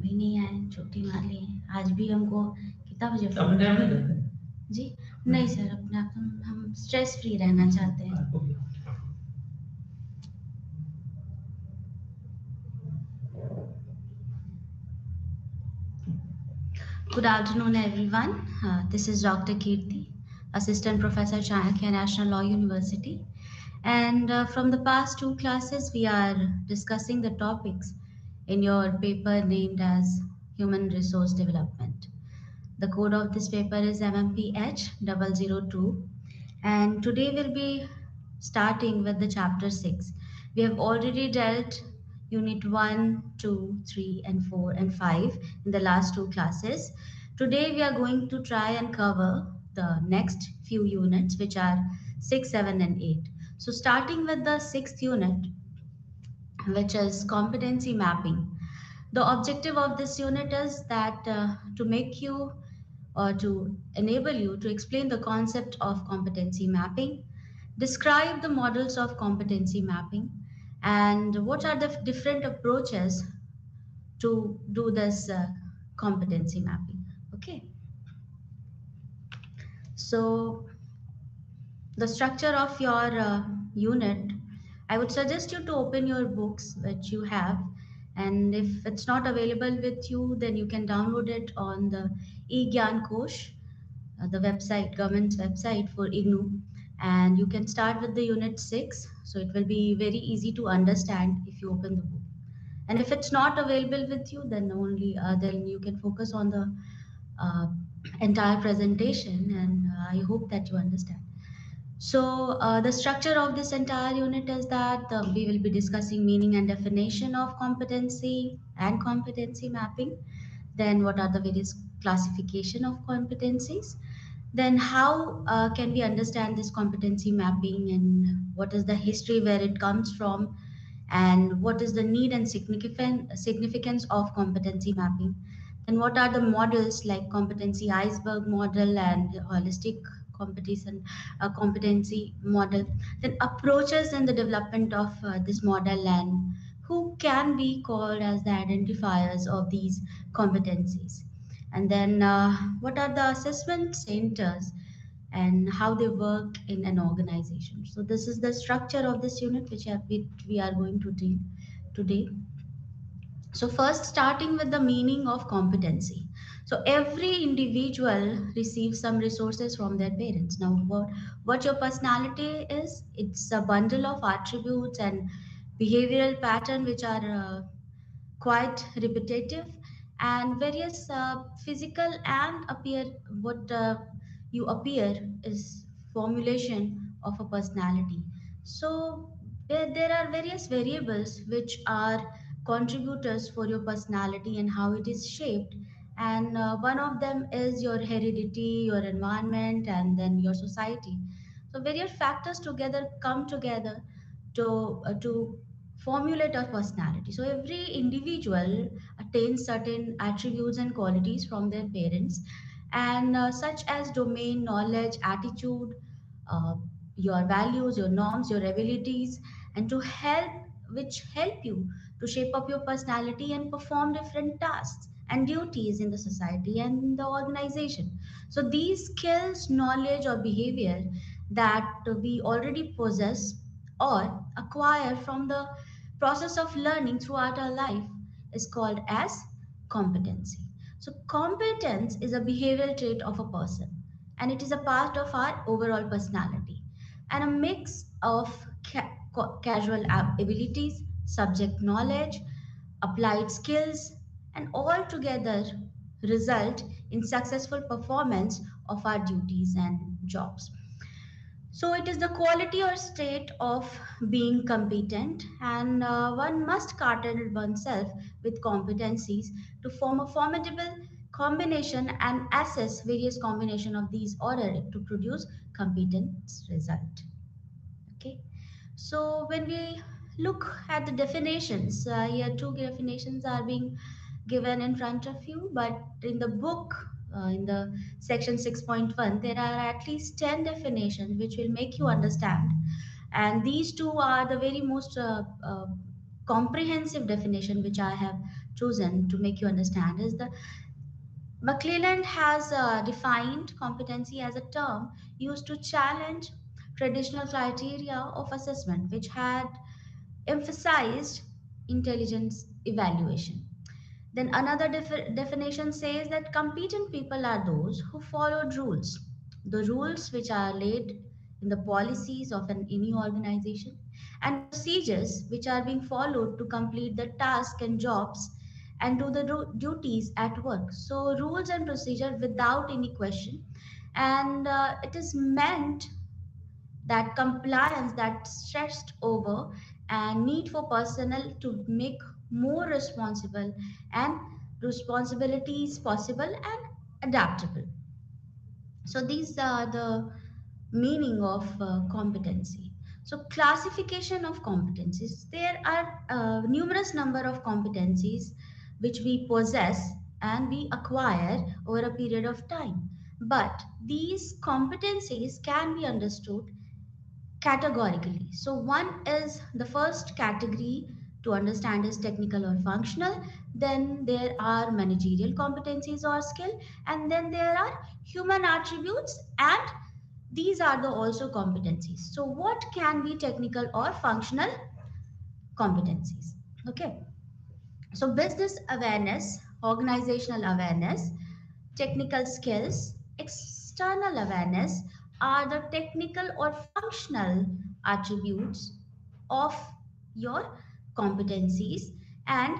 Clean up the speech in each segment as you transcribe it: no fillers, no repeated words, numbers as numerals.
भी नहीं आए, छुट्टी मार ली है। आज भी हमको कितना बजे अपने टाइम नहीं करते जी? नहीं सर, अपने आप हम स्ट्रेस फ्री रहना चाहते हैं। Good afternoon, everyone. This is Dr. Kirti, Assistant Professor, Chanakya National Law University. And from the past two classes, we are discussing the topics in your paper named as Human Resource Development. The code of this paper is MMPH 002. And today we'll be starting with the chapter 6. We have already dealt unit 1, 2, 3, and 4, and 5 in the last two classes. Today we are going to try and cover the next few units, which are 6, 7, and 8. So starting with the 6th unit, which is competency mapping. The objective of this unit is that to make you or to enable you to explain the concept of competency mapping, describe the models of competency mapping, and what are the different approaches to do this competency mapping. Okay, so the structure of your unit, I would suggest you to open your books which you have, and if it's not available with you, then you can download it on the eGyan Kosh, the website, government's website for IGNOU, and you can start with the unit 6. So it will be very easy to understand if you open the book. And if it's not available with you, then only then you can focus on the uh, entire presentation, and I hope that you understand. So the structure of this entire unit is that we will be discussing meaning and definition of competency and competency mapping. Then what are the various classification of competencies? Then how can we understand this competency mapping, and what is the history where it comes from, and what is the need and significance of competency mapping? Then what are the models like competency iceberg model and holistic competition competency model? Then approaches in the development of this model, and who can be called as the identifiers of these competencies? And then what are the assessment centers and how they work in an organization? So this is the structure of this unit which we are going to deal today. So first, starting with the meaning of competency. So every individual receives some resources from their parents. Now what your personality is, it's a bundle of attributes and behavioral pattern which are quite repetitive, and various physical and appear what you appear is formulation of a personality. So there are various variables which are contributors for your personality and how it is shaped, and one of them is your heredity, your environment, and then your society. So various factors together come together to formulate a personality. So every individual attains certain attributes and qualities from their parents, and such as domain knowledge, attitude, uh, your values, your norms, your abilities, and to help which help you to shape up your personality and perform different tasks and duties in the society and in the organization. So these skills, knowledge, or behavior that we already possess or acquire from the process of learning throughout our life is called as competency. So competence is a behavioral trait of a person, and it is a part of our overall personality, and a mix of casual abilities, subject knowledge, applied skills, and all together result in successful performance of our duties and jobs. So it is the quality or state of being competent, and one must partner oneself with competencies to form a formidable combination and assess various combination of these order to produce competence result. Okay, so when we look at the definitions, here two definitions are being given in front of you, but in the book, in the section 6.1, there are at least 10 definitions which will make you understand. And these two are the very most comprehensive definition which I have chosen to make you understand is the McClelland has defined competency as a term used to challenge traditional criteria of assessment, which had emphasized intelligence evaluation. Then another definition says that competent people are those who followed rules, the rules which are laid in the policies of any organization, and procedures which are being followed to complete the task and jobs and do the duties at work. So rules and procedure without any question, and it is meant that compliance that stressed over and need for personnel to make more responsible and responsibilities possible and adaptable. So these are the meaning of competency. So classification of competencies, there are numerous number of competencies which we possess and we acquire over a period of time, but these competencies can be understood categorically. So, one is the first category to understand is technical or functional. Then there are managerial competencies or skill, and then there are human attributes, and these are the also competencies. So, what can be technical or functional competencies? Okay, so business awareness, organizational awareness, technical skills, external awareness are the technical or functional attributes of your competencies, and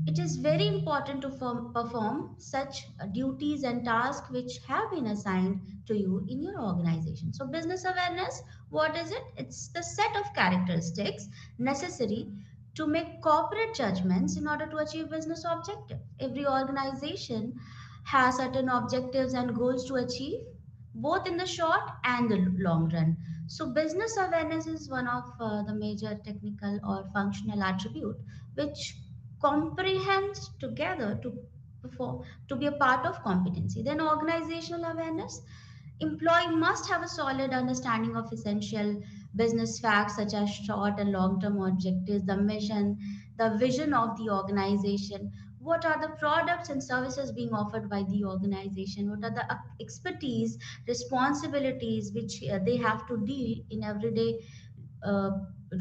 it is very important to perform such duties and tasks which have been assigned to you in your organization. So, business awareness, what is it? It's the set of characteristics necessary to make corporate judgments in order to achieve business objective. Every organization has certain objectives and goals to achieve, both in the short and the long run. So, business awareness is one of the major technical or functional attribute which comprehends together to perform to be a part of competency. Then organizational awareness, employee must have a solid understanding of essential business facts such as short and long term objectives, the mission, the vision of the organization, what are the products and services being offered by the organization, what are the expertise, responsibilities which they have to deal in everyday uh,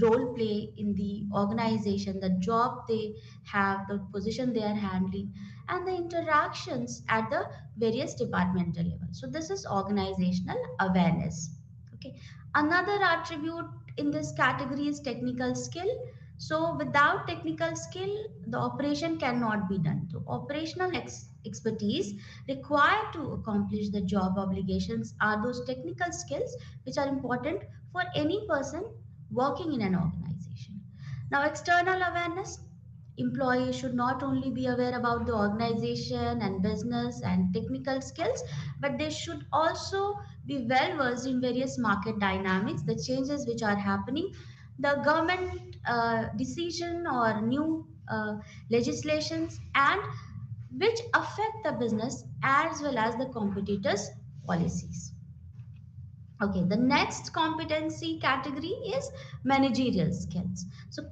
role play in the organization, the job they have, the position they are handling, and the interactions at the various departmental level. So this is organizational awareness. Okay. Another attribute in this category is technical skill. So without technical skill, the operation cannot be done. So operational expertise required to accomplish the job obligations are those technical skills which are important for any person working in an organization. Now, external awareness, employees should not only be aware about the organization and business and technical skills, but they should also be well versed in various market dynamics, the changes which are happening, the government decision or new legislations, and which affect the business as well as the competitors' policies. Okay, the next competency category is managerial skills. So,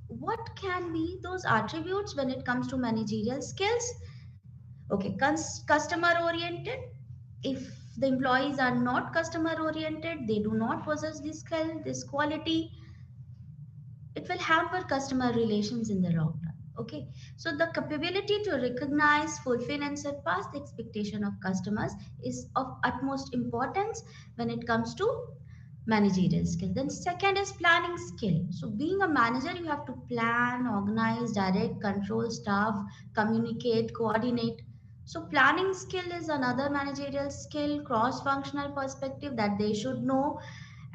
what can be those attributes when it comes to managerial skills? Okay, customer oriented. If the employees are not customer oriented, they do not possess this skill, this quality, it will hamper customer relations in the long run. Okay, so the capability to recognize, fulfill, and surpass the expectation of customers is of utmost importance when it comes to managerial skill. Then second is planning skill. So being a manager, you have to plan, organize, direct, control staff, communicate, coordinate. So planning skill is another managerial skill, cross functional perspective that they should know.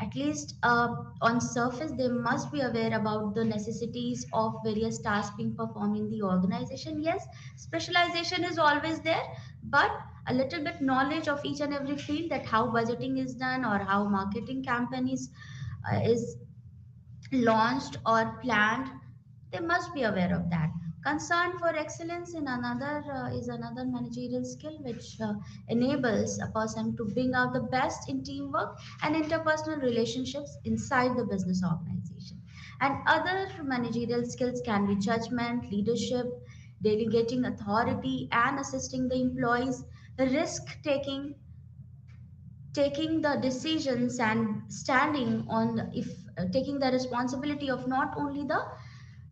At least on surface they must be aware about the necessities of various tasks being performed in the organization. Yes, specialization is always there, but a little bit knowledge of each and every field, that how budgeting is done or how marketing campaign is launched or planned, they must be aware of that. Concern for excellence in another is another managerial skill which enables a person to bring out the best in teamwork and interpersonal relationships inside the business organization. And other managerial skills can be judgment, leadership, delegating authority, and assisting the employees, risk taking the decisions and standing on if taking the responsibility of not only the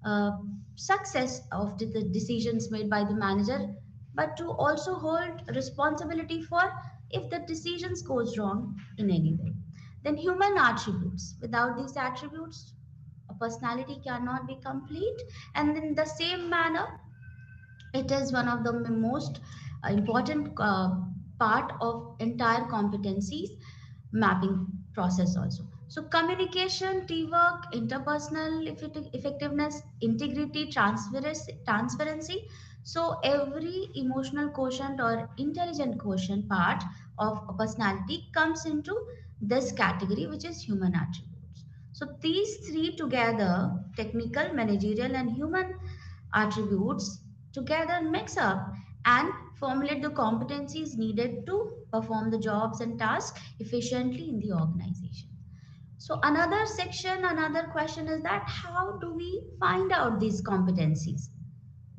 uh, success of the decisions made by the manager, but to also hold responsibility for if the decisions goes wrong in any way. Then human attributes, without these attributes a personality cannot be complete. And in the same manner, it is one of the most important part of entire competencies mapping process also. So communication, teamwork, interpersonal effectiveness, integrity, transparency. So every emotional quotient or intelligent quotient part of a personality comes into this category, which is human attributes. So these three together, technical, managerial, and human attributes together mix up and formulate the competencies needed to perform the jobs and tasks efficiently in the organization. So another section, another question is that how do we find out these competencies?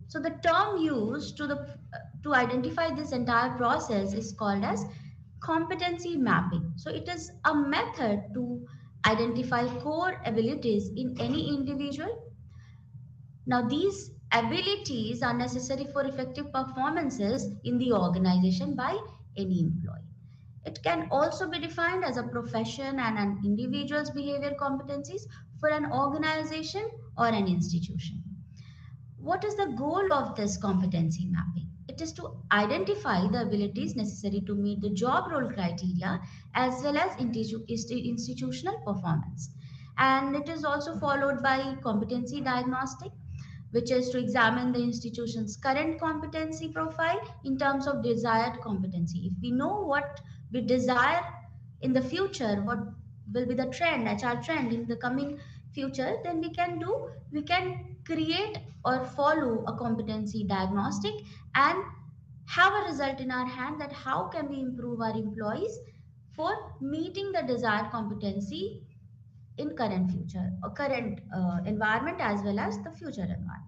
So the term used to identify this entire process is called as competency mapping. So it is a method to identify core abilities in any individual. Now, these abilities are necessary for effective performances in the organization by any employee. It can also be defined as a profession and an individual's behavior competencies for an organization or an institution. What is the goal of this competency mapping? It is to identify the abilities necessary to meet the job role criteria as well as institutional performance. And it is also followed by competency diagnostic, which is to examine the institution's current competency profile in terms of desired competency. If we know what we desire in the future, what will be the trend, HR trend in the coming future, then we can create or follow a competency diagnostic and have a result in our hand that how can we improve our employees for meeting the desired competency in current future or current environment as well as the future environment.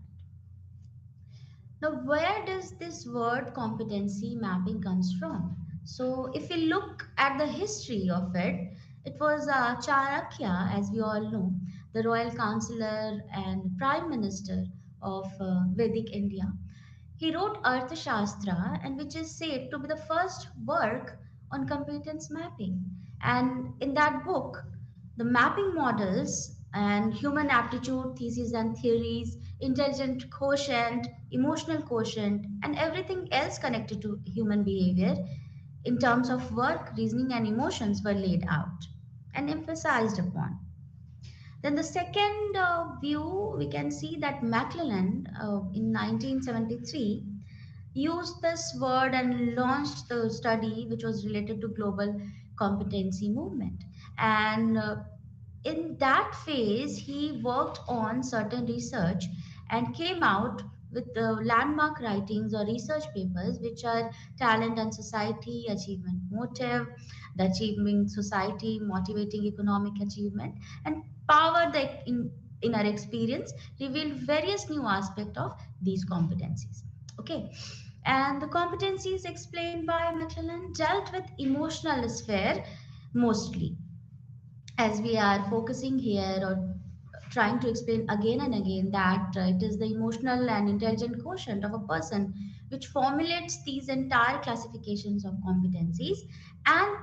Now, where does this word competency mapping comes from? So, if we look at the history of it, it was Charakya, as we all know, the royal counselor and prime minister of Vedic India. He wrote Arthashastra, and which is said to be the first work on competence mapping. And in that book, the mapping models and human aptitude, theses and theories, intelligent quotient, emotional quotient, and everything else connected to human behavior in terms of work, reasoning, and emotions were laid out and emphasized upon. Then the second view, we can see that McClellan in 1973 used this word and launched the study which was related to global competency movement. And in that phase, he worked on certain research and came out with the landmark writings or research papers, which are Talent and Society, Achievement Motive, the Achieving Society, Motivating Economic Achievement, and Power the Inner Experience, revealed various new aspects of these competencies. Okay, and the competencies explained by McClellan dealt with emotional sphere mostly, as we are focusing here or trying to explain again and again that it is the emotional and intelligent quotient of a person which formulates these entire classifications of competencies. And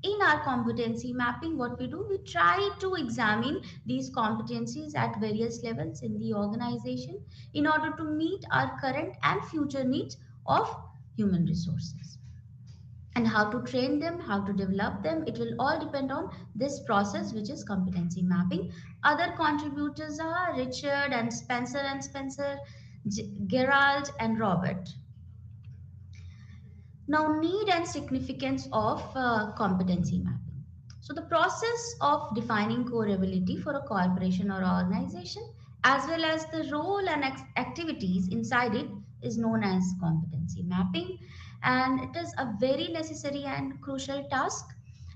in our competency mapping, what we do, we try to examine these competencies at various levels in the organization in order to meet our current and future needs of human resources. And how to train them, how to develop them, it will all depend on this process, which is competency mapping. Other contributors are Richard and Spencer, Gerald and Robert. Now, need and significance of competency mapping. So, the process of defining core ability for a corporation or organization, as well as the role and activities inside it, is known as competency mapping. And it is a very necessary and crucial task.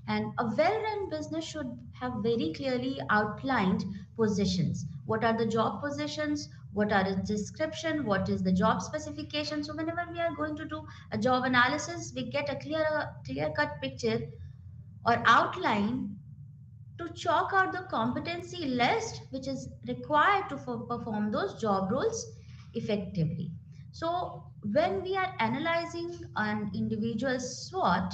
And a well run business should have very clearly outlined positions. what are the job positions, what are its description, what is the job specification. So whenever we are going to do a job analysis, we get a clear cut picture or outline to chalk out the competency list which is required to perform those job roles effectively. So, when we are analyzing an individual's SWOT,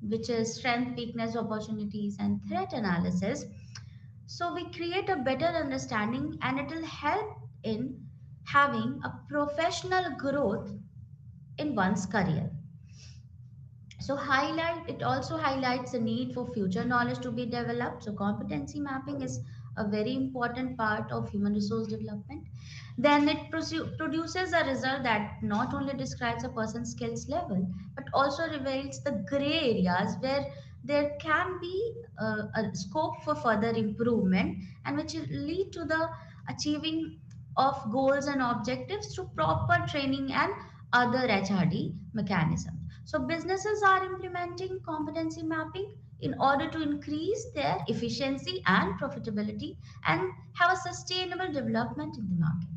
which is strength, weakness, opportunities, and threat analysis, so we create a better understanding and it will help in having a professional growth in one's career. So highlight it also highlights the need for future knowledge to be developed. So competency mapping is a very important part of human resource development. Then it produces a result that not only describes a person's skills level but also reveals the gray areas where there can be a scope for further improvement, and which will lead to the achieving of goals and objectives through proper training and other HRD mechanisms. So businesses are implementing competency mapping in order to increase their efficiency and profitability and have a sustainable development in the market.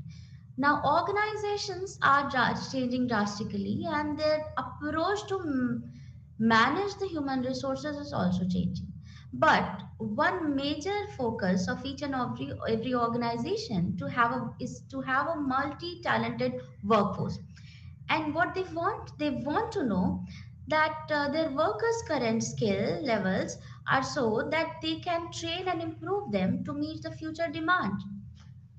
Now, organizations are changing drastically, and their approach to manage the human resources is also changing. But one major focus of each and every organization is to have a multi-talented workforce. And what they want to know that their workers current skill levels are so that they can train and improve them to meet the future demand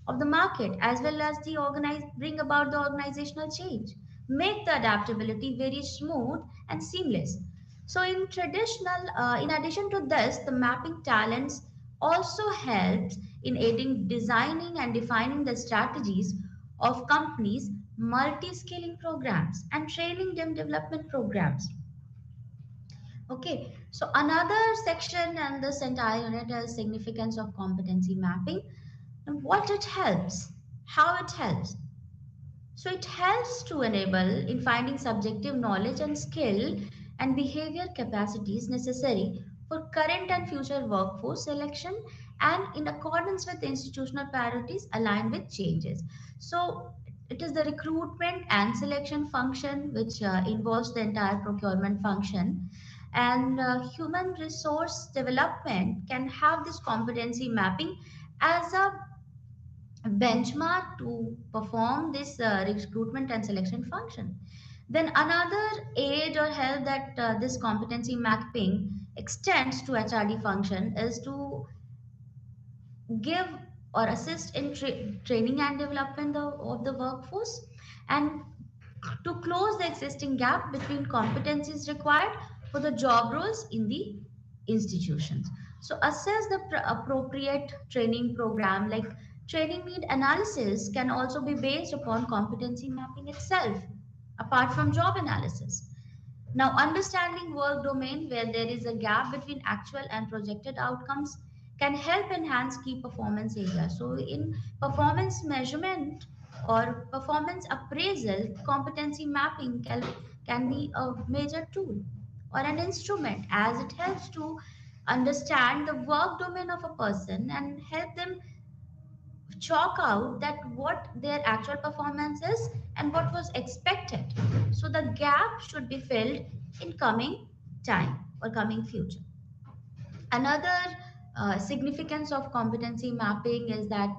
of the market, as well as the organize bring about the organizational change, make the adaptability very smooth and seamless. So in addition to this, the mapping talents also helps in aiding designing and defining the strategies of companies multi-skilling programs and training them development programs. Okay, so another section and this entire unit is significance of competency mapping and what it helps, how it helps. So it helps to enable in finding subjective knowledge and skill and behavior capacities necessary for current and future workforce selection and in accordance with institutional priorities aligned with changes. So it is the recruitment and selection function which involves the entire procurement function, and human resource development can have this competency mapping as a benchmark to perform this recruitment and selection function. Then another aid or help that this competency mapping extends to HRD function is to give or assist in training and development of the workforce, and to close the existing gap between competencies required for the job roles in the institutions. So assess the appropriate training program, like training need analysis can also be based upon competency mapping itself apart from job analysis. Now, understanding work domain where there is a gap between actual and projected outcomes can help enhance key performance areas. So, in performance measurement or performance appraisal, competency mapping can be a major tool or an instrument, as it helps to understand the work domain of a person and help them chalk out that what their actual performance is and what was expected. So the gap should be filled in coming time or coming future. Another significance of competency mapping is that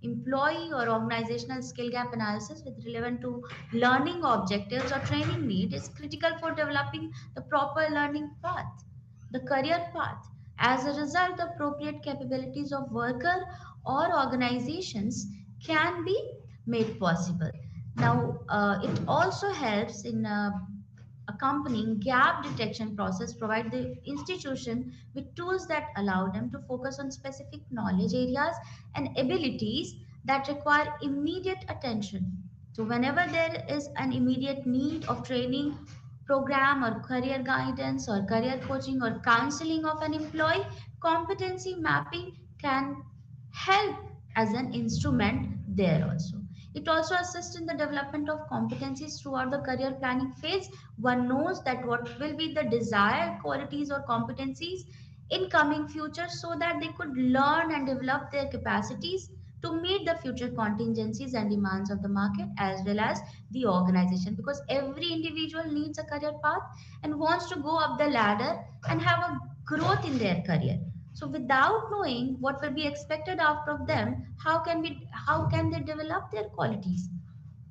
employee or organizational skill gap analysis with relevant to learning objectives or training need is critical for developing the proper learning path, the career path. As a result, the appropriate capabilities of worker or organizations can be made possible. Now, it also helps in accompanying gap detection process, provide the institution with tools that allow them to focus on specific knowledge areas and abilities that require immediate attention. So whenever there is an immediate need of training program or career guidance or career coaching or counseling of an employee, competency mapping can help as an instrument there also. It also assists in the development of competencies throughout the career planning phase. One knows that what will be the desired qualities or competencies in coming future so that they could learn and develop their capacities to meet the future contingencies and demands of the market as well as the organization, because every individual needs a career path and wants to go up the ladder and have a growth in their career. So without knowing what will be expected out of them, how can they develop their qualities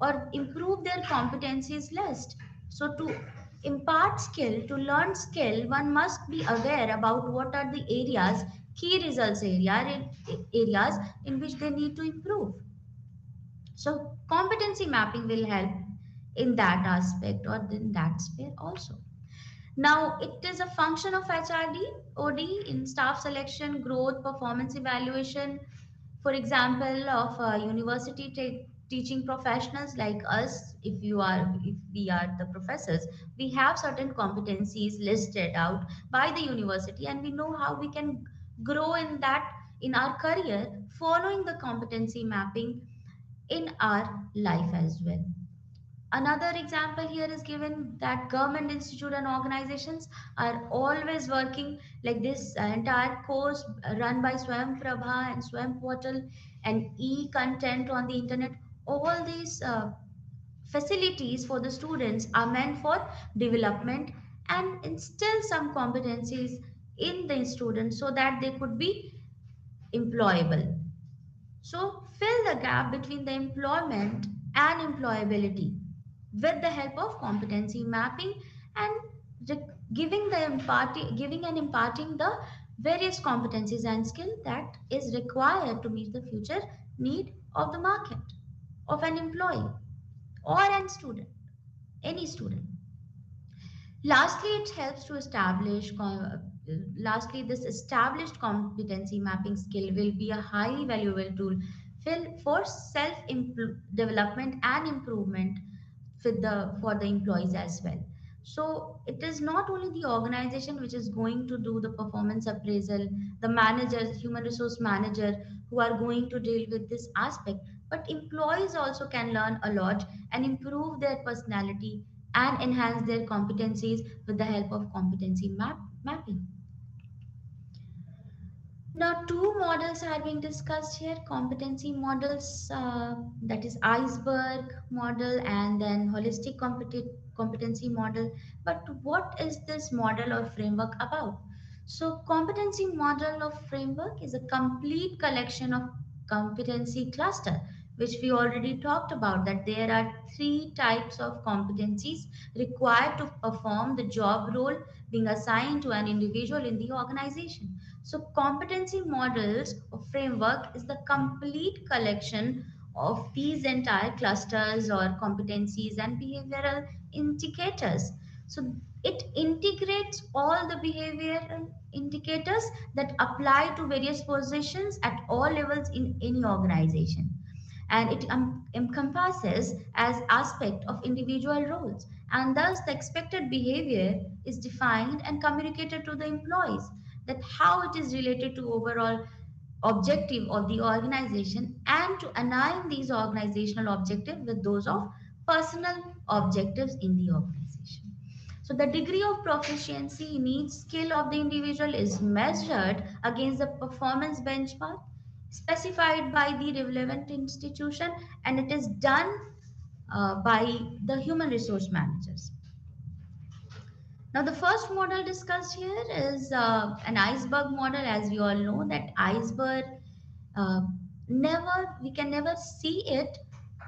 or improve their competencies list? So to impart skill, to learn skill, one must be aware about what are the areas, key results areas in which they need to improve. So competency mapping will help in that aspect or in that sphere also. Now, it is a function of HRD, OD in staff selection, growth, performance evaluation. For example, of university teaching professionals like us, if we are the professors, we have certain competencies listed out by the university, and we know how we can grow in that in our career, following the competency mapping in our life as well. Another example here is given that government institute and organizations are always working like this entire course run by Swam Prabha and Swam Portal and e-content on the internet. All these facilities for the students are meant for development and instill some competencies in the students so that they could be employable. So fill the gap between the employment and employability with the help of competency mapping and giving and imparting the various competencies and skill that is required to meet the future need of the market of an employee or an student, any student. Lastly, it helps to lastly, this established competency mapping skill will be a highly valuable tool for self development and improvement for the employees as well. So it is not only the organization which is going to do the performance appraisal, the managers, human resource manager, who are going to deal with this aspect, but employees also can learn a lot and improve their personality and enhance their competencies with the help of mapping. Now, two models are being discussed here, competency models, that is iceberg model and then holistic competency model. But what is this model or framework about? So, competency model or framework is a complete collection of competency cluster, which we already talked about, that there are three types of competencies required to perform the job role being assigned to an individual in the organization. So, competency models or framework is the complete collection of these entire clusters or competencies and behavioral indicators. So, it integrates all the behavioral indicators that apply to various positions at all levels in any organization, and it encompasses as aspect of individual roles, and thus the expected behavior is defined and communicated to the employees, that how it is related to overall objective of the organization and to align these organizational objectives with those of personal objectives in the organization. So the degree of proficiency in each skill of the individual is measured against the performance benchmark specified by the relevant institution, and it is done by the human resource managers. Now, the first model discussed here is an iceberg model. As we all know, that iceberg uh, we can never see it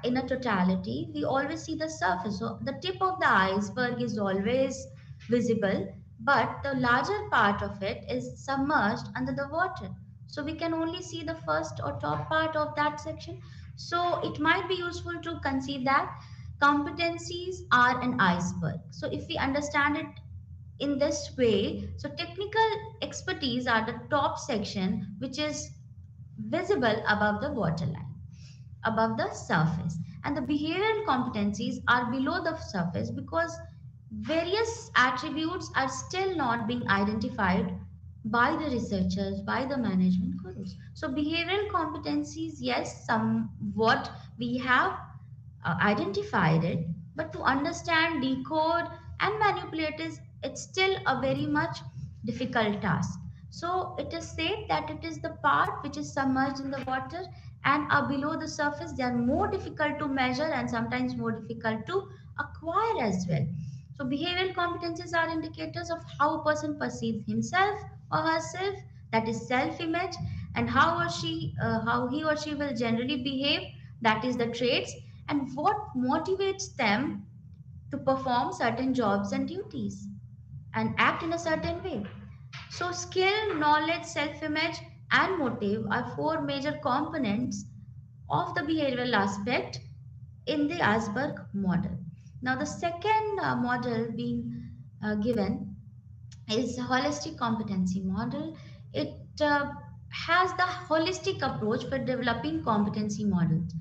in a totality. We always see the surface. So the tip of the iceberg is always visible, but the larger part of it is submerged under the water. So we can only see the first or top part of that section. So it might be useful to conceive that competencies are an iceberg. So if we understand it in this way, so technical expertise are the top section which is visible above the waterline, above the surface, and the behavioral competencies are below the surface because various attributes are still not being identified by the researchers, by the management gurus. So behavioral competencies, yes, somewhat we have identified it, but to understand, decode, and manipulate it's still a very much difficult task. So it is said that it is the part which is submerged in the water and are below the surface, they are more difficult to measure and sometimes more difficult to acquire as well. So behavioral competencies are indicators of how a person perceives himself or herself, that is self image, and how he or she will generally behave, that is the traits, and what motivates them to perform certain jobs and duties and act in a certain way. So, skill, knowledge, self image, and motive are four major components of the behavioral aspect in the Asberg model. Now, the second model being given is holistic competency model. It has the holistic approach for developing competency models.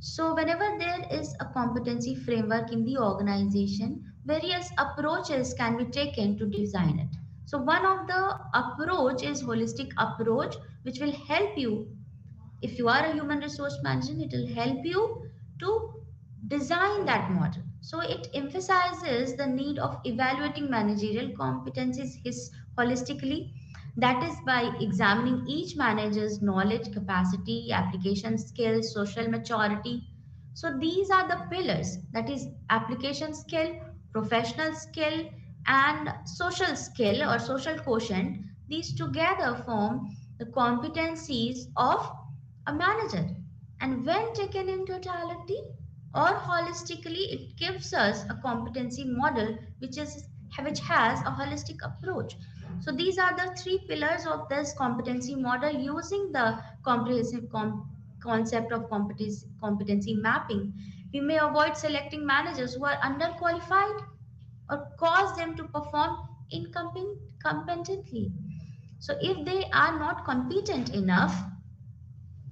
So whenever there is a competency framework in the organization, various approaches can be taken to design it. So one of the approach is holistic approach, which will help you. If you are a human resource manager, it will help you to design that model. So it emphasizes the need of evaluating managerial competencies holistically, that is by examining each manager's knowledge, capacity, application skills, social maturity. So these are the pillars, that is application skill, professional skill, and social skill or social quotient. These together form the competencies of a manager, and when taken in totality or holistically, it gives us a competency model which has a holistic approach. So these are the three pillars of this competency model. Using the comprehensive concept of competency mapping, we may avoid selecting managers who are underqualified or cause them to perform incompetently. So if they are not competent enough,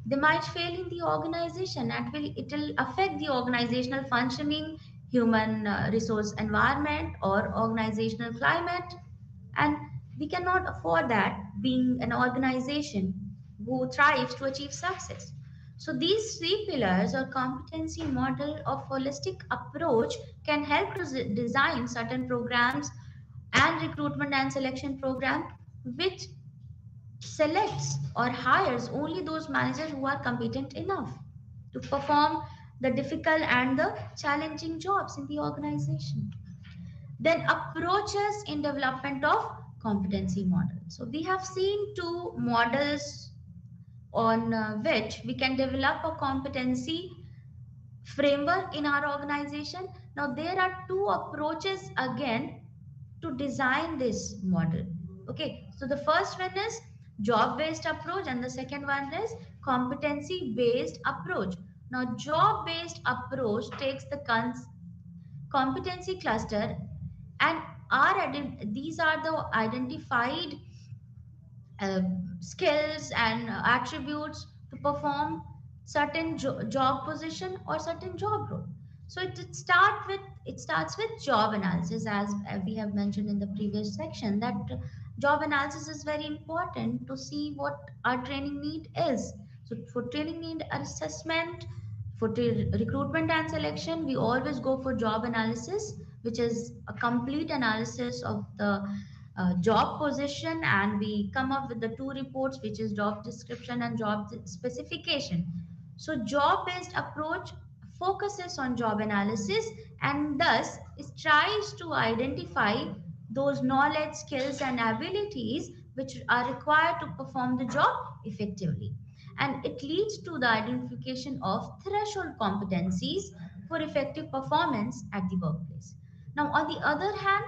they might fail in the organization, and it will affect the organizational functioning, human resource environment, or organizational climate. And we cannot afford that, being an organization who thrives to achieve success. So these three pillars or competency model of holistic approach can help to design certain programs and recruitment and selection program, which selects or hires only those managers who are competent enough to perform the difficult and the challenging jobs in the organization. Then approaches in development of competency model. So we have seen two models on which we can develop a competency framework in our organization. Now there are two approaches again to design this model. Okay, so the first one is job based approach, and the second one is competency based approach. Now, job based approach takes the competency cluster and these are the identified uh, skills and attributes to perform certain job position or certain job role. So it starts with job analysis, as we have mentioned in the previous section, that job analysis is very important to see what our training need is. So for training need assessment, for recruitment and selection, we always go for job analysis, which is a complete analysis of the job position, and we come up with the two reports, which is job description and job specification. So job based approach focuses on job analysis and thus it tries to identify those knowledge, skills, and abilities which are required to perform the job effectively, and it leads to the identification of threshold competencies for effective performance at the workplace. Now on the other hand,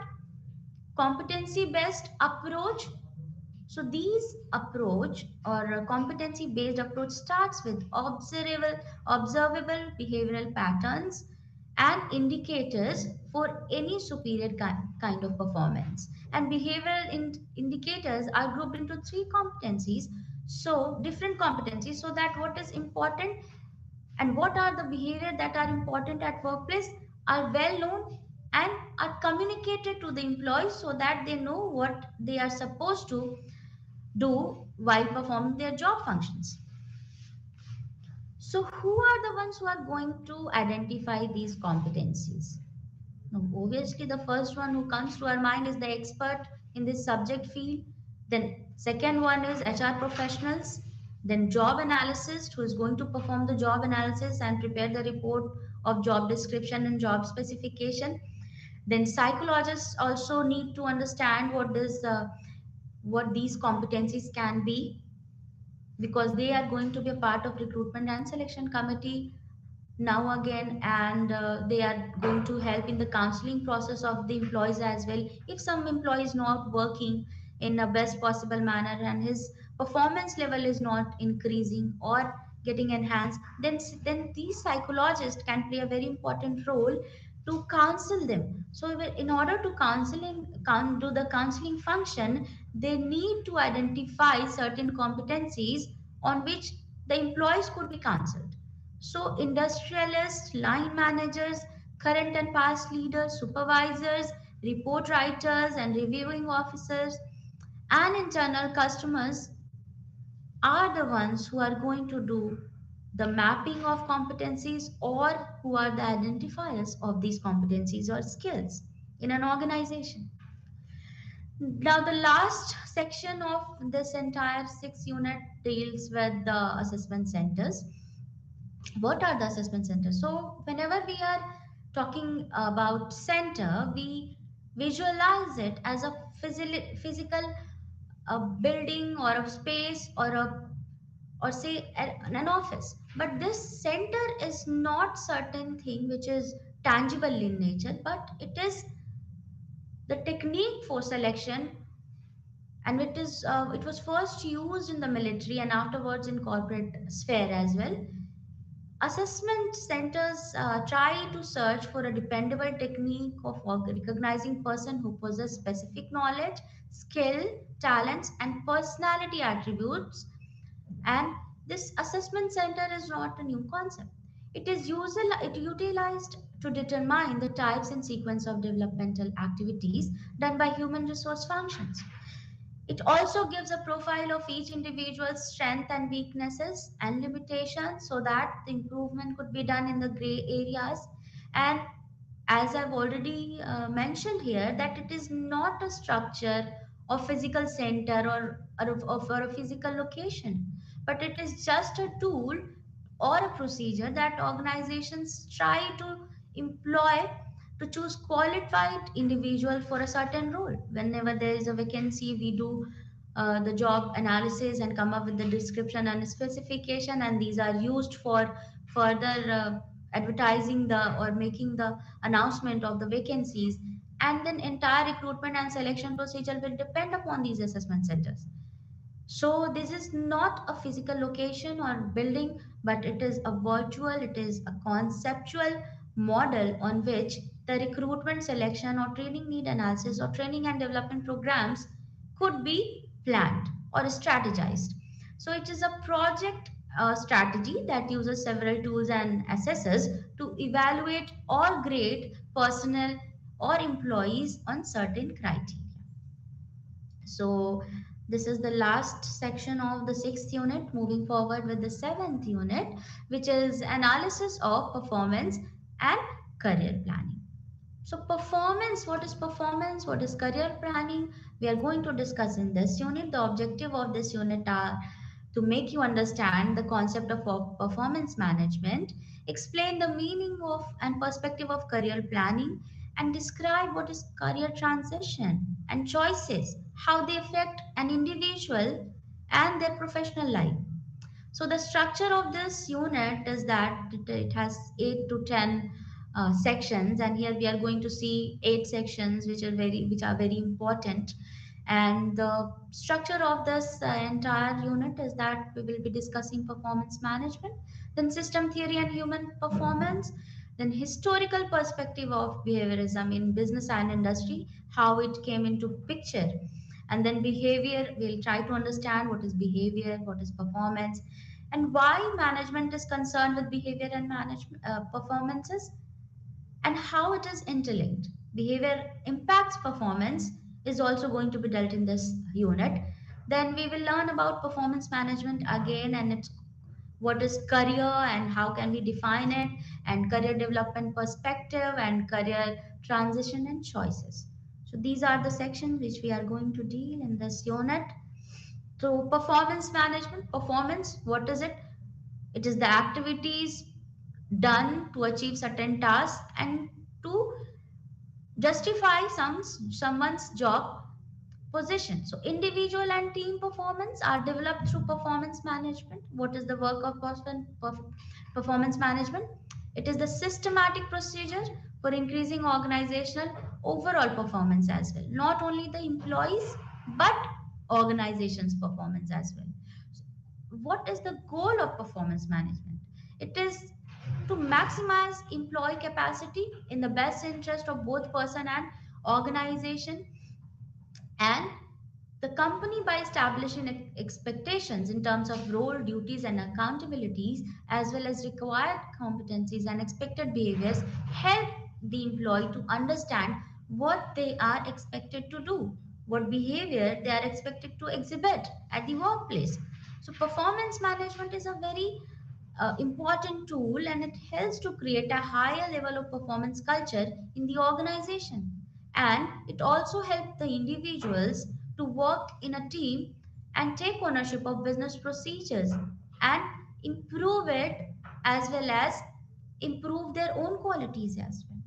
competency based approach, so these approach or competency based approach starts with observable behavioral patterns and indicators for any superior kind of performance, and behavioral indicators are grouped into three competencies, so different competencies, so that what is important and what are the behavior that are important at workplace are well known and are communicated to the employees so that they know what they are supposed to do while performing their job functions. So who are the ones who are going to identify these competencies? Now, obviously the first one who comes to our mind is the expert in this subject field. Then second one is HR professionals, Then job analyst, who is going to perform the job analysis and prepare the report of job description and job specification. Then psychologists also need to understand what these competencies can be, because they are going to be a part of recruitment and selection committee now again, and they are going to help in the counseling process of the employees as well. If some employee is not working in a best possible manner and his performance level is not increasing or getting enhanced, then these psychologists can play a very important role to counsel them. So in order to do the counseling function, they need to identify certain competencies on which the employees could be counseled. So, industrialists, line managers, current and past leaders, supervisors, report writers, and reviewing officers, and internal customers are the ones who are going to do the mapping of competencies, or who are the identifiers of these competencies or skills in an organization. Now, the last section of this entire 6 unit deals with the assessment centers. What are the assessment centers? So whenever we are talking about center, we visualize it as a physical building or a space or a, or say an office. But this center is not certain thing which is tangible in nature, but it is the technique for selection, and it was first used in the military and afterwards in corporate sphere as well. Assessment centers try to search for a dependable technique of recognizing person who possess specific knowledge, skill, talents, and personality attributes. And this assessment center is not a new concept. It utilized to determine the types and sequence of developmental activities done by human resource functions. It also gives a profile of each individual's strength and weaknesses and limitations, so that the improvement could be done in the gray areas. And as I've already mentioned here, that it is not a structure of physical center or a physical location, but it is just a tool or a procedure that organizations try to employ to choose qualified individual for a certain role. Whenever there is a vacancy, we do the job analysis and come up with the description and specification, and these are used for further advertising the or making the announcement of the vacancies. And then entire recruitment and selection procedure will depend upon these assessment centers. So this is not a physical location or building, but it is a virtual, it is a conceptual model on which the recruitment, selection, or training need analysis or training and development programs could be planned or strategized. So it is a project strategy that uses several tools and assessors to evaluate or grade personnel or employees on certain criteria. So this is the last section of the 6th unit. Moving forward with the 7th unit, which is analysis of performance and career planning. So performance, what is performance? What is career planning? We are going to discuss in this unit. The objective of this unit are to make you understand the concept of performance management, explain the meaning of and perspective of career planning, and describe what is career transition and choices, how they affect an individual and their professional life. So the structure of this unit is that it has 8 to 10 sections, and here we are going to see 8 sections, which are very important. And the structure of this entire unit is that we will be discussing performance management, then system theory and human performance, then historical perspective of behaviorism in business and industry, how it came into picture, and then behavior. We'll try to understand what is behavior, what is performance, and why management is concerned with behavior and management performances, and how it is interlinked. Behavior impacts performance is also going to be dealt in this unit. Then we will learn about performance management again, and its what is career and how can we define it, and career development perspective and career transition and choices. So these are the sections which we are going to deal in this unit. So performance management, performance, what is it? It is the activities done to achieve certain tasks and to justify someone's job position. So individual and team performance are developed through performance management. What is the work of performance management? It is the systematic procedure for increasing organizational overall performance as well. Not only the employees, but organization's performance as well. What is the goal of performance management? It is to maximize employee capacity in the best interest of both person and organization, and the company, by establishing expectations in terms of role, duties, and accountabilities, as well as required competencies and expected behaviors, help the employee to understand what they are expected to do, what behavior they are expected to exhibit at the workplace. So, performance management is a very important tool, and it helps to create a higher level of performance culture in the organization. And it also helps the individuals to work in a team and take ownership of business procedures and improve it, as well as improve their own qualities as well.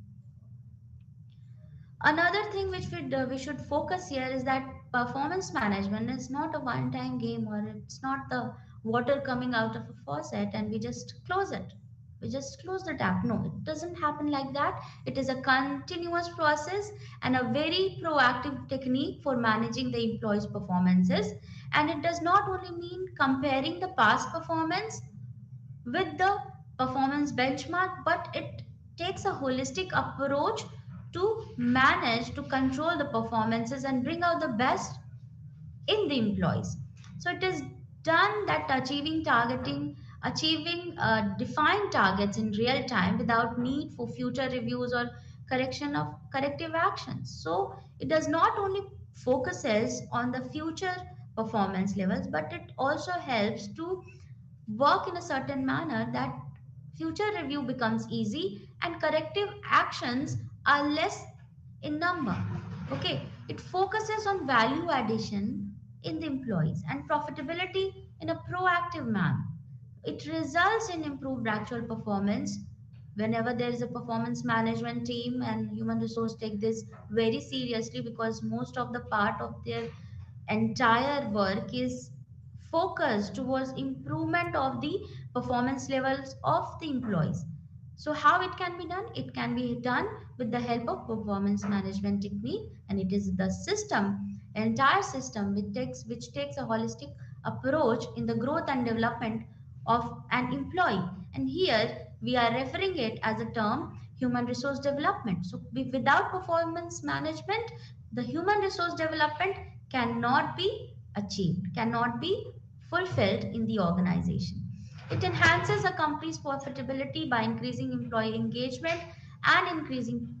Another thing which we should focus here is that performance management is not a one time game, or it's not the water coming out of a faucet and we just close it. We just close the tap. No, it doesn't happen like that. It is a continuous process and a very proactive technique for managing the employees' performances. And it does not only mean comparing the past performance with the performance benchmark, but it takes a holistic approach to manage to control the performances and bring out the best in the employees. So it is done that achieving defined targets in real time without need for future reviews or correction of corrective actions. So it does not only focuses on the future performance levels, but it also helps to work in a certain manner that future review becomes easy and corrective actions are less in number. Okay, it focuses on value addition in the employees and profitability in a proactive manner. It results in improved actual performance whenever there is a performance management team, and human resource take this very seriously because most of the part of their entire work is focused towards improvement of the performance levels of the employees. So how it can be done? It can be done with the help of performance management technique, and it is the system, entire system which takes a holistic approach in the growth and development of an employee. And here we are referring it as a term human resource development. So without performance management, the human resource development cannot be achieved, cannot be fulfilled in the organization. It enhances a company's profitability by increasing employee engagement and increasing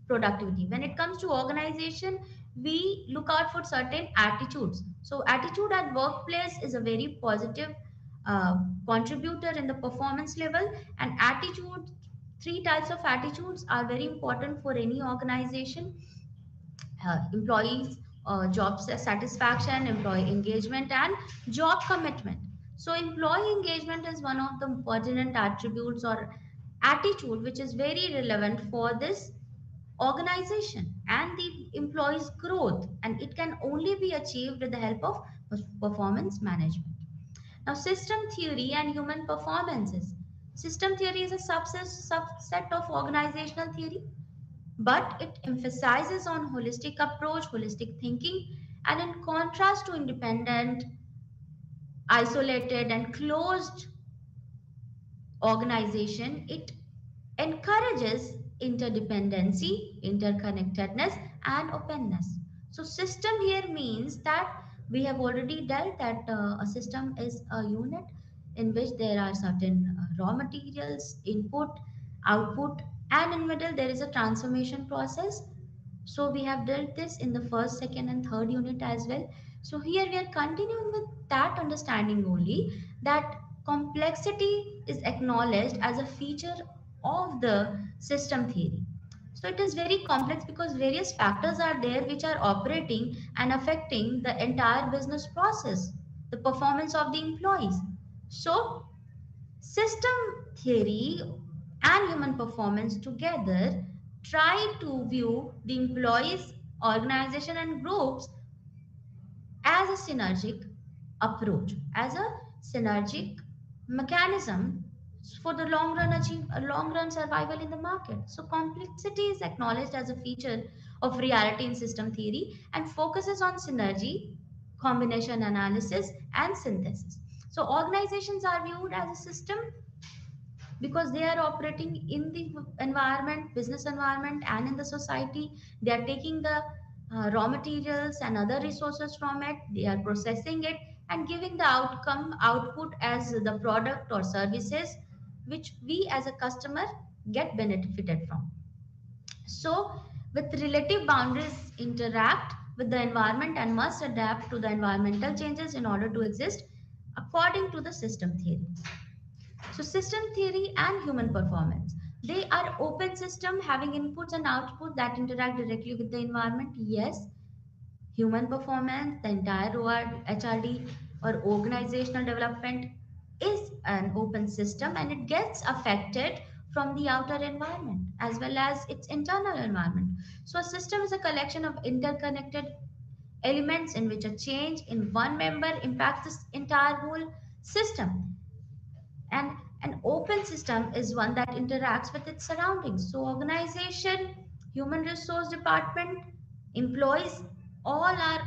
productivity. When it comes to organization, we look out for certain attitudes. So attitude at workplace is a very positive uh, contributor in the performance level. And attitude, three types of attitudes are very important for any organization: employees job satisfaction, employee engagement, and job commitment. So employee engagement is one of the pertinent attributes or attitude which is very relevant for this organization and the employees growth, and it can only be achieved with the help of performance management. Now, system theory and human performances. System theory is a subset of organizational theory, but it emphasizes on holistic approach, holistic thinking, and in contrast to independent, isolated, and closed organization, it encourages interdependency, interconnectedness, and openness. So, system here means that we have already dealt that a system is a unit in which there are certain raw materials, input, output, and in middle there is a transformation process. So we have dealt this in the first, second, and third unit as well. So here we are continuing with that understanding only, that complexity is acknowledged as a feature of the system theory. So it is very complex because various factors are there which are operating and affecting the entire business process. the performance of the employees. So, system theory and human performance together try to view the employees, organization, and groups as a synergic approach, as a synergic mechanism for the long run achieve a long run survival in the market. So complexity is acknowledged as a feature of reality in system theory and focuses on synergy, combination analysis, and synthesis. So organizations are viewed as a system because they are operating in the environment, business environment, and in the society. They are taking the raw materials and other resources from it, they are processing it and giving the output as the product or services which we as a customer get benefited from. So with relative boundaries interact with the environment and must adapt to the environmental changes in order to exist according to the system theory. So system theory and human performance. They are open system having inputs and outputs that interact directly with the environment. Yes, human performance, the entire HRD or organizational development is an open system and it gets affected from the outer environment as well as its internal environment. So a system is a collection of interconnected elements in which a change in one member impacts this entire whole system. And an open system is one that interacts with its surroundings. So organization, human resource department, employees, all are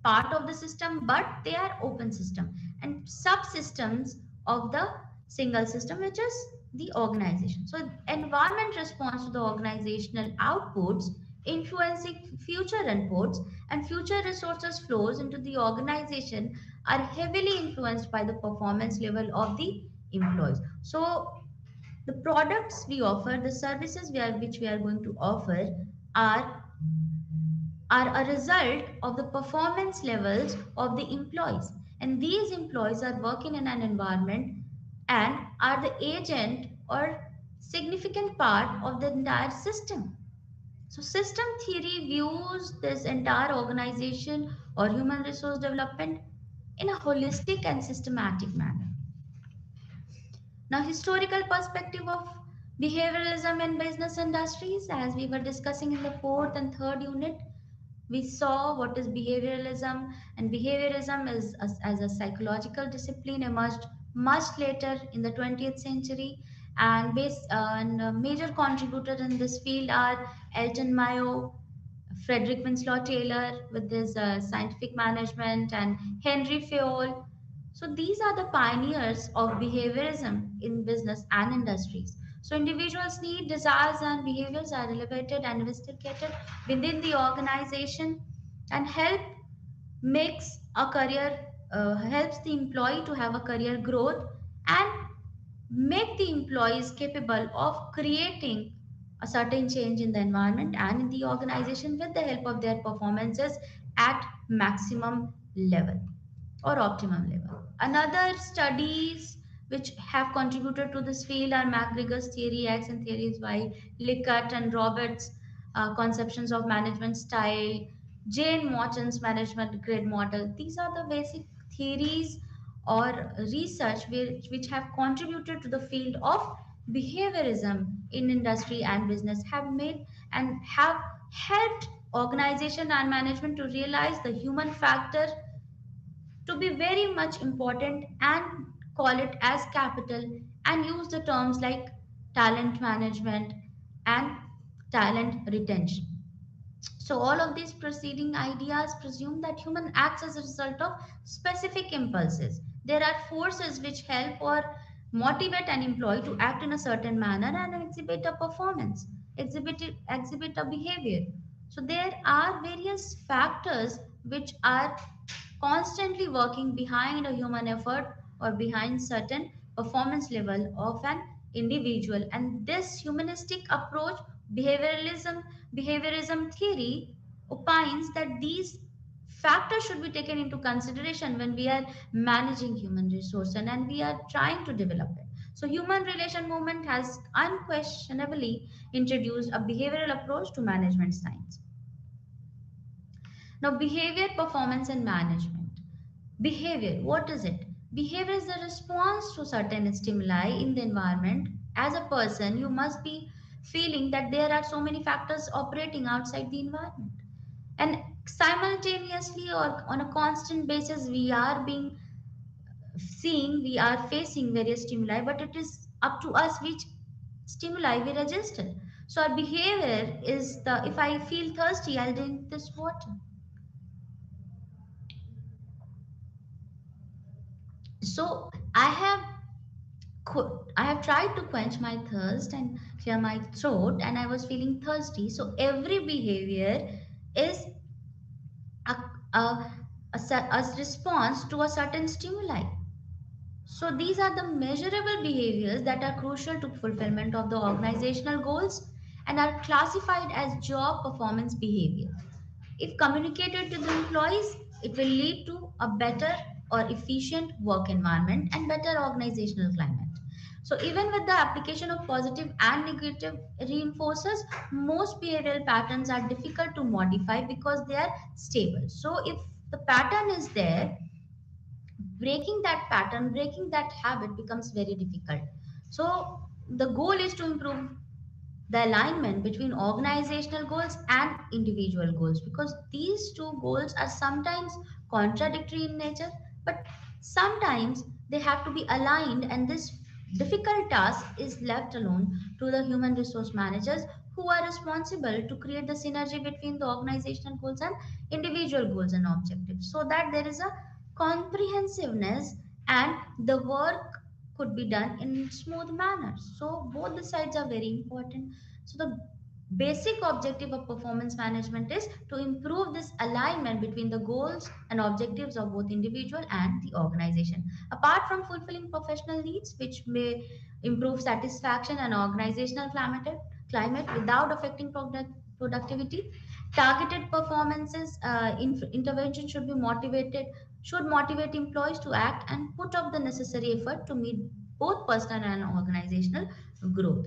part of the system, but they are open system and subsystems of the single system, which is the organization. So environment responds to the organizational outputs, influencing future inputs, and future resources flows into the organization are heavily influenced by the performance level of the employees. So the products we offer, the services which we are going to offer are are a result of the performance levels of the employees. And these employees are working in an environment and are the agent or significant part of the entire system. So, system theory views this entire organization or human resource development in a holistic and systematic manner. Now, historical perspective of behavioralism in business industries, as we were discussing in the fourth and third unit, we saw what is behavioralism, and behaviorism is as a psychological discipline emerged much later in the 20th century, and major contributors in this field are Elton Mayo, Frederick Winslow Taylor with his scientific management, and Henry Fayol. So these are the pioneers of behaviorism in business and industries. So individuals' need, desires, and behaviors are elevated and investigated within the organization and makes a career helps the employee to have a career growth and make the employees capable of creating a certain change in the environment and in the organization with the help of their performances at maximum level or optimum level. Another studies which have contributed to this field are McGregor's theory X and theories Y, Likert and Roberts' conceptions of management style, Jane Morton's management grid model. These are the basic theories or research which have contributed to the field of behaviorism in industry and business, have made and have helped organization and management to realize the human factor to be very much important and call it as capital and use the terms like talent management and talent retention. So all of these preceding ideas presume that human acts as a result of specific impulses. There are forces which help or motivate an employee to act in a certain manner and exhibit a performance, exhibit a behavior. So there are various factors which are constantly working behind a human effort or behind certain performance level of an individual. And this humanistic approach, behaviorism theory, opines that these factors should be taken into consideration when we are managing human resource and we are trying to develop it. So human relation movement has unquestionably introduced a behavioral approach to management science. Now, behavior, performance, and management. Behavior, what is it? Behavior is the response to certain stimuli in the environment. As a person, you must be feeling that there are so many factors operating outside the environment. And simultaneously or on a constant basis, we are facing various stimuli, but it is up to us which stimuli we register. So our behavior is the, if I feel thirsty, I'll drink this water. So I have tried to quench my thirst and clear my throat, and I was feeling thirsty. So every behavior is a, a, a response to a certain stimuli. So these are the measurable behaviors that are crucial to fulfillment of the organizational goals and are classified as job performance behavior. If communicated to the employees, it will lead to a better or efficient work environment and better organizational climate. So even with the application of positive and negative reinforcers, most behavioral patterns are difficult to modify because they are stable. So if the pattern is there, breaking that pattern, breaking that habit becomes very difficult. So the goal is to improve the alignment between organizational goals and individual goals, because these two goals are sometimes contradictory in nature, but sometimes they have to be aligned, and this difficult task is left alone to the human resource managers, who are responsible to create the synergy between the organizational goals and individual goals and objectives, so that there is a comprehensiveness and the work could be done in smooth manner. So both the sides are very important. So the basic objective of performance management is to improve this alignment between the goals and objectives of both individual and the organization. Apart from fulfilling professional needs, which may improve satisfaction and organizational climate without affecting productivity, targeted performances intervention should motivate employees to act and put up the necessary effort to meet both personal and organizational growth.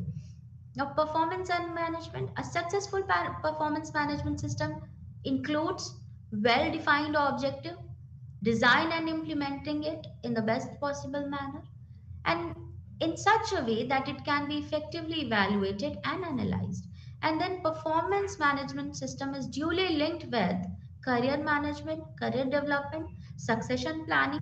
Now, performance and management. A successful performance management system includes well defined objective, design and implementing it in the best possible manner, and in such a way that it can be effectively evaluated and analyzed. And then, performance management system is duly linked with career management, career development, succession planning,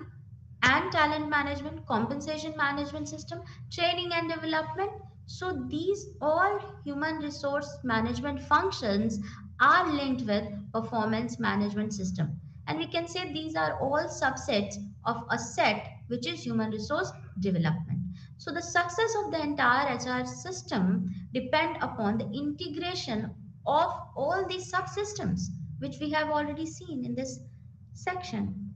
and talent management, compensation management system, training and development. So these all human resource management functions are linked with performance management system. And we can say these are all subsets of a set which is human resource development. So the success of the entire HR system depend upon the integration of all these subsystems, which we have already seen in this section.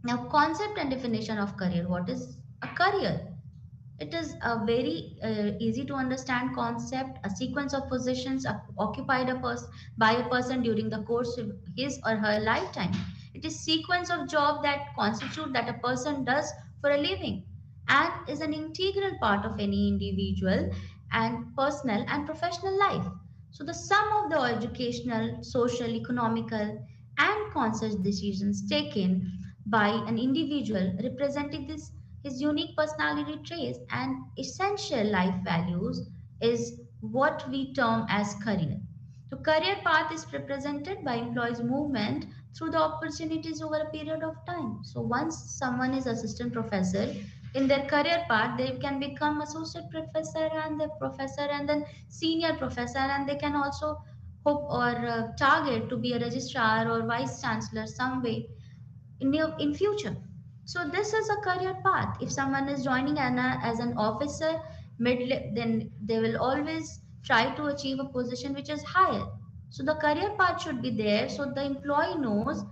Now, concept and definition of career. What is a career? It is a very easy to understand concept, a sequence of positions occupied by a person during the course of his or her lifetime. It is sequence of job that constitute that a person does for a living and is an integral part of any individual and personal and professional life. So the sum of the educational, social, economical, and conscious decisions taken by an individual representing this his unique personality traits and essential life values is what we term as career. The career path is represented by employees' movement through the opportunities over a period of time. So once someone is assistant professor, in their career path, they can become associate professor and the professor and then senior professor, and they can also hope or target to be a registrar or vice chancellor some way in future. So this is a career path. If someone is joining as an officer mid, then they will always try to achieve a position which is higher. So the career path should be there, so the employee knows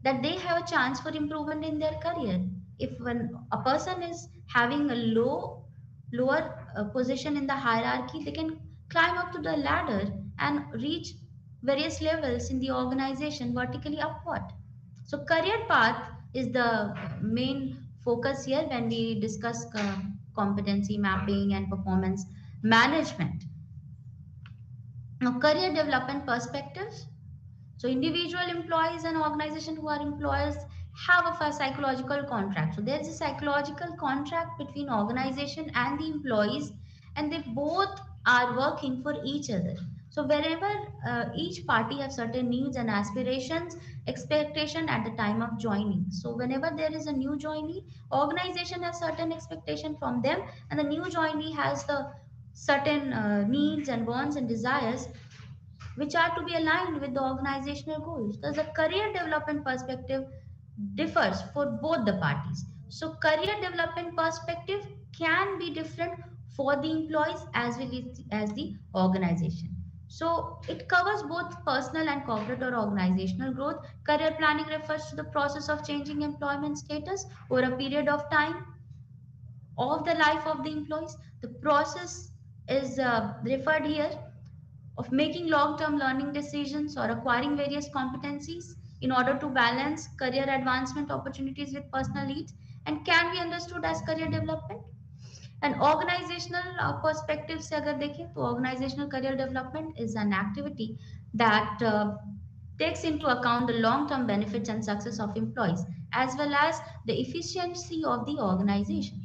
that they have a chance for improvement in their career. If when a person is having a lower position in the hierarchy, they can climb up to the ladder and reach various levels in the organization vertically upward. So career path is the main focus here when we discuss competency mapping and performance management. Now, career development perspectives. So individual employees and organizations who are employers have a psychological contract. So there's a psychological contract between organization and the employees, and they both are working for each other. So wherever each party have certain needs and aspirations, expectation at the time of joining. So whenever there is a new joinee, organization has certain expectation from them, and the new joinee has the certain needs and wants and desires which are to be aligned with the organizational goals. Thus, the career development perspective differs for both the parties. So, career development perspective can be different for the employees as well as the organization. So, it covers both personal and corporate or organizational growth. Career planning refers to the process of changing employment status over a period of time of the life of the employees. The process is referred here of making long term learning decisions or acquiring various competencies in order to balance career advancement opportunities with personal needs, and can be understood as career development. And organizational perspective से अगर देखें तो organizational career development is an activity that takes into account the long term benefits and success of employees as well as the efficiency of the organization.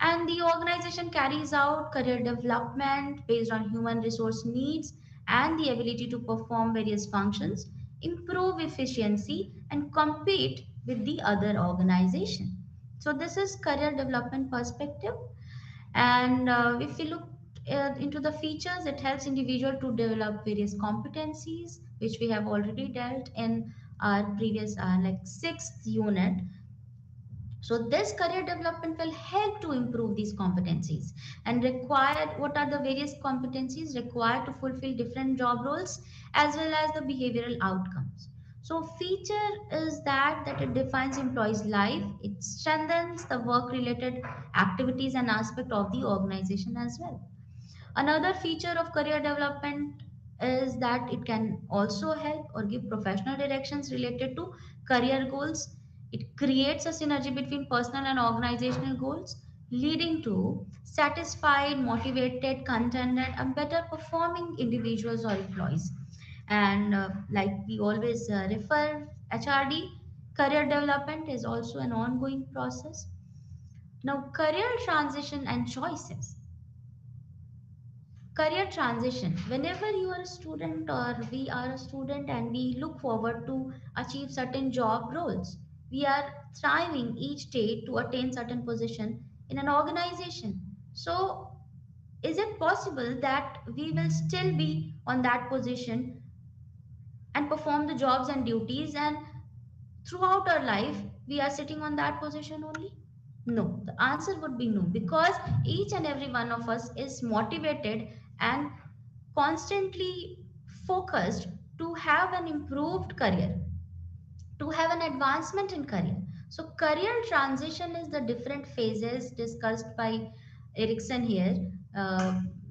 And the organization carries out career development based on human resource needs and the ability to perform various functions, improve efficiency, and compete with the other organization. So this is career development perspective. And if we look into the features, it helps individual to develop various competencies, which we have already dealt in our previous like sixth unit. So this career development will help to improve these competencies and required what are the various competencies required to fulfill different job roles as well as the behavioral outcomes. So feature is that it defines employees' life, it strengthens the work related activities and aspect of the organization as well. Another feature of career development is that it can also help or give professional directions related to career goals. It creates a synergy between personal and organizational goals, leading to satisfied, motivated, contented, and better performing individuals or employees. And like we always refer, HRD, career development is also an ongoing process. Now, career transition and choices. Career transition, whenever you are a student or we are a student and we look forward to achieve certain job roles, we are striving each day to attain certain position in an organization. So is it possible that we will still be on that position and perform the jobs and duties, and throughout our life we are sitting on that position only? No, the answer would be no, because each and every one of us is motivated and constantly focused to have an improved career, to have an advancement in career. So, career transition is the different phases discussed by Erickson here.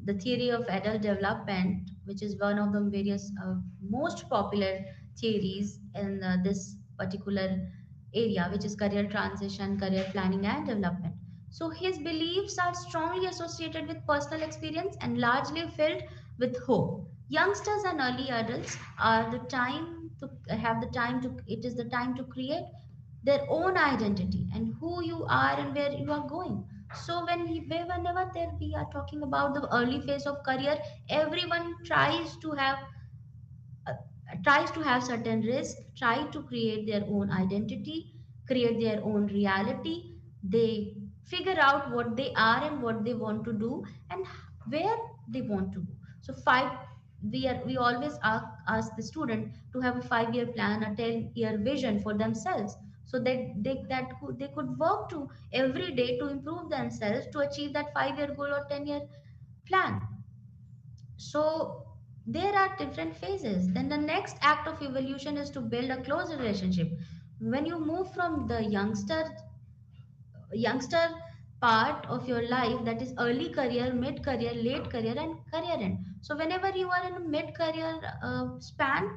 The theory of adult development, which is one of the various most popular theories in this particular area, which is career transition, career planning, and development. So, his beliefs are strongly associated with personal experience and largely filled with hope. Youngsters and early adults are the time to have the time to, it is the time to create their own identity and who you are and where you are going. So whenever there we are talking about the early phase of career, everyone uh, tries to have certain risk, try to create their own identity, create their own reality. They figure out what they are and what they want to do and where they want to go. So we always ask the student to have a 5 year plan, a 10 year vision for themselves, so that they could work to every day to improve themselves to achieve that 5 year goal or 10 year plan. So there are different phases. Then the next act of evolution is to build a close relationship. When you move from the youngster part of your life, that is early career, mid career, late career, and career end. So whenever you are in a mid career span,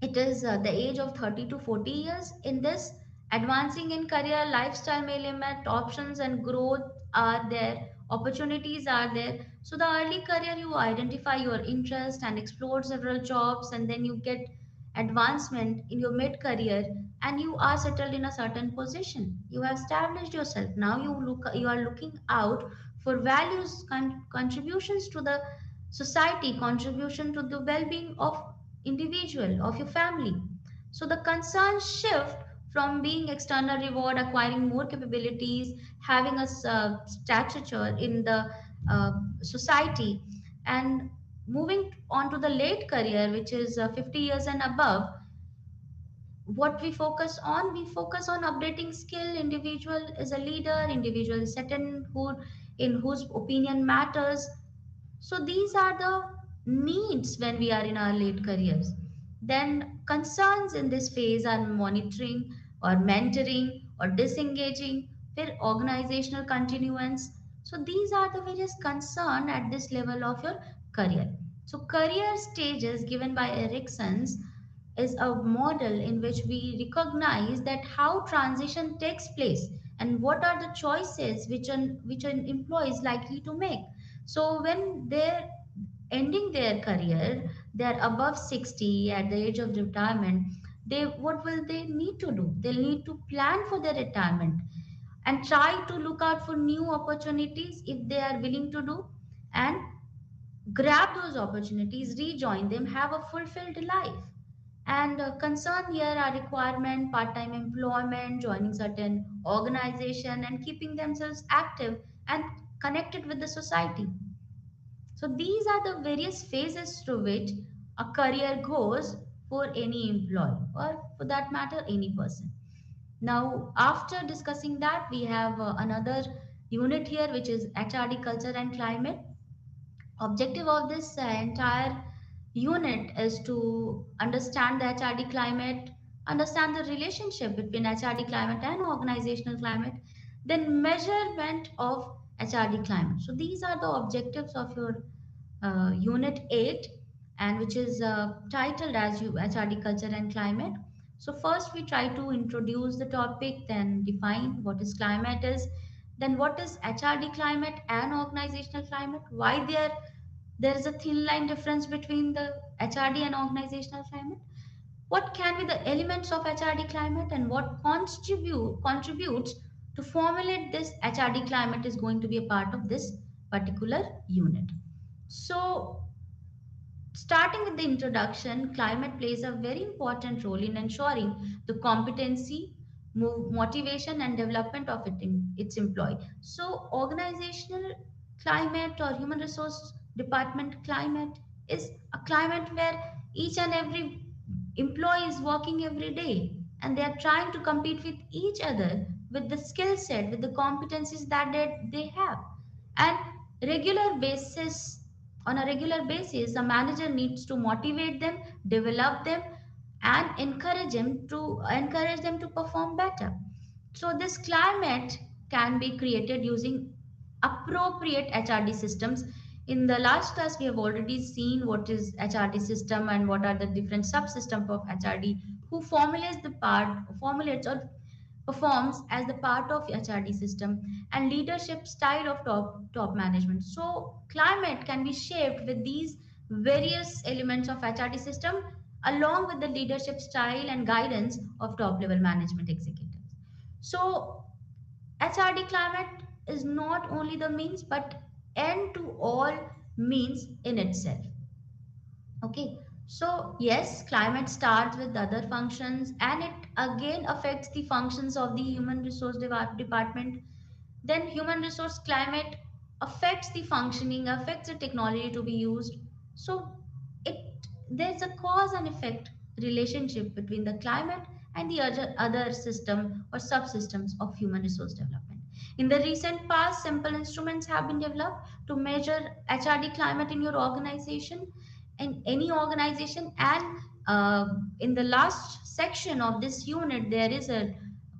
it is the age of 30 to 40 years. In this, advancing in career, lifestyle may limit, options and growth are there, opportunities are there. So the early career, you identify your interest and explore several jobs, and then you get advancement in your mid career, and you are settled in a certain position. You have established yourself. Now you are looking out for values, contributions to the society, contribution to the well-being of individual, of your family. So the concerns shift from being external reward, acquiring more capabilities, having a stature in the uh, society, and moving on to the late career, which is 50 years and above. What we focus on updating skill. Individual is a leader, individual is certain who in whose opinion matters. So these are the needs when we are in our late careers. Then concerns in this phase are monitoring or mentoring or disengaging with organizational continuance. So these are the various concern at this level of your career. So career stages given by Erickson's is a model in which we recognize that how transition takes place and what are the choices which an employee is likely to make. So when they're ending their career, they're above 60 at the age of retirement, they what will they need to do? They'll need to plan for their retirement and try to look out for new opportunities if they are willing to do, and grab those opportunities, rejoin them, have a fulfilled life. And concern here are requirement, part-time employment, joining certain organization, and keeping themselves active and connected with the society. So these are the various phases through which a career goes for any employee, or for that matter, any person. Now, after discussing that, we have another unit here, which is HRD Culture and Climate. Objective of this entire unit is to understand the HRD climate, understand the relationship between HRD climate and organizational climate, then measurement of HRD climate. So these are the objectives of your unit 8, and which is titled as you HRD culture and climate. So first we try to introduce the topic, then define what is climate is, then what is HRD climate and organizational climate, why there is a thin line difference between the HRD and organizational climate, what can be the elements of HRD climate, and what contributes to formulate this HRD climate is going to be a part of this particular unit. So starting with the introduction, climate plays a very important role in ensuring the competency, motivation, and development of its employee. So, organizational climate or human resource department climate is a climate where each and every employee is working every day, and they are trying to compete with each other with the skill set, with the competencies that they have. And regular basis on a regular basis, a manager needs to motivate them, develop them, and encourage them to perform better. So this climate can be created using appropriate HRD systems. In the last class, we have already seen what is HRD system and what are the different subsystems of HRD, who formulates or performs as the part of HRD system, and leadership style of top management. So climate can be shaped with these various elements of HRD system along with the leadership style and guidance of top level management executives. So HRD climate is not only the means but end to all means in itself. Okay, so yes, climate starts with other functions and it again affects the functions of the human resource department. Then human resource climate affects the functioning, affects the technology to be used. So it there's a cause and effect relationship between the climate and the other system or subsystems of human resource development. In the recent past, simple instruments have been developed to measure HRD climate in your organization, in any organization. And in the last section of this unit, there is a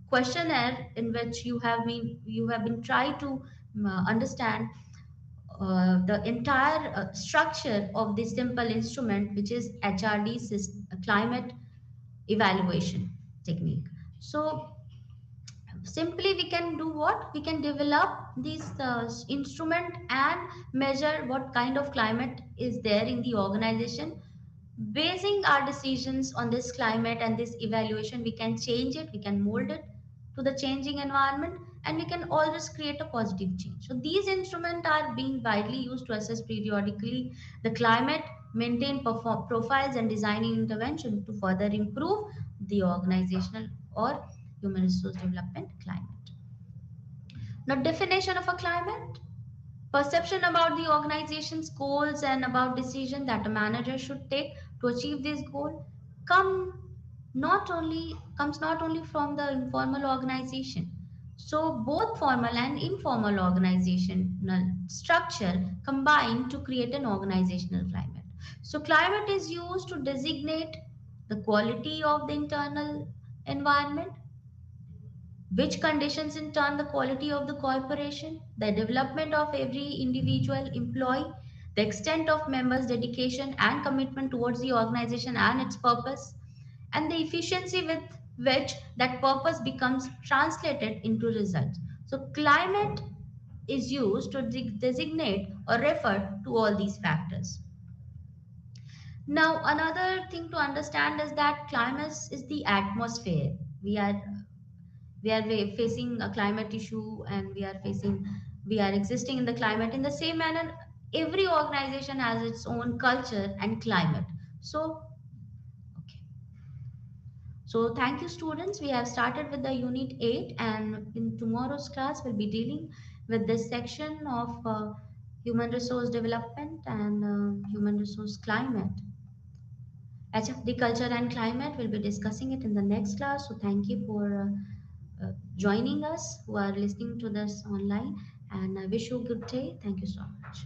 questionnaire in which you have been trying to understand the entire structure of this simple instrument, which is HRD climate evaluation technique. So simply we can do what? We can develop this instrument and measure what kind of climate is there in the organization basing our decisions on this climate and this evaluation, we can change it, we can mold it to the changing environment, and we can always create a positive change. So these instruments are being widely used to assess periodically the climate, maintain profiles, and designing intervention to further improve the organizational or human resource development climate. Now, definition of a climate: perception about the organization's goals and about decision that a manager should take to achieve this goal come comes not only from the informal organization. So both formal and informal organizational structure combine to create an organizational climate. So climate is used to designate the quality of the internal environment, which conditions in turn the quality of the corporation, the development of every individual employee, the extent of members' dedication and commitment towards the organization and its purpose, and the efficiency with which that purpose becomes translated into results. So, climate is used to designate or refer to all these factors. Now, another thing to understand is that climate is the atmosphere. We are facing a climate issue, and we are existing in the climate. In the same manner, every organization has its own culture and climate. So okay, so thank you students, we have started with the unit 8, and in tomorrow's class we'll be dealing with this section of human resource development and human resource climate. HFD Culture and Climate, will be discussing it in the next class. So thank you for joining us who are listening to this online, and I wish you a good day. Thank you so much.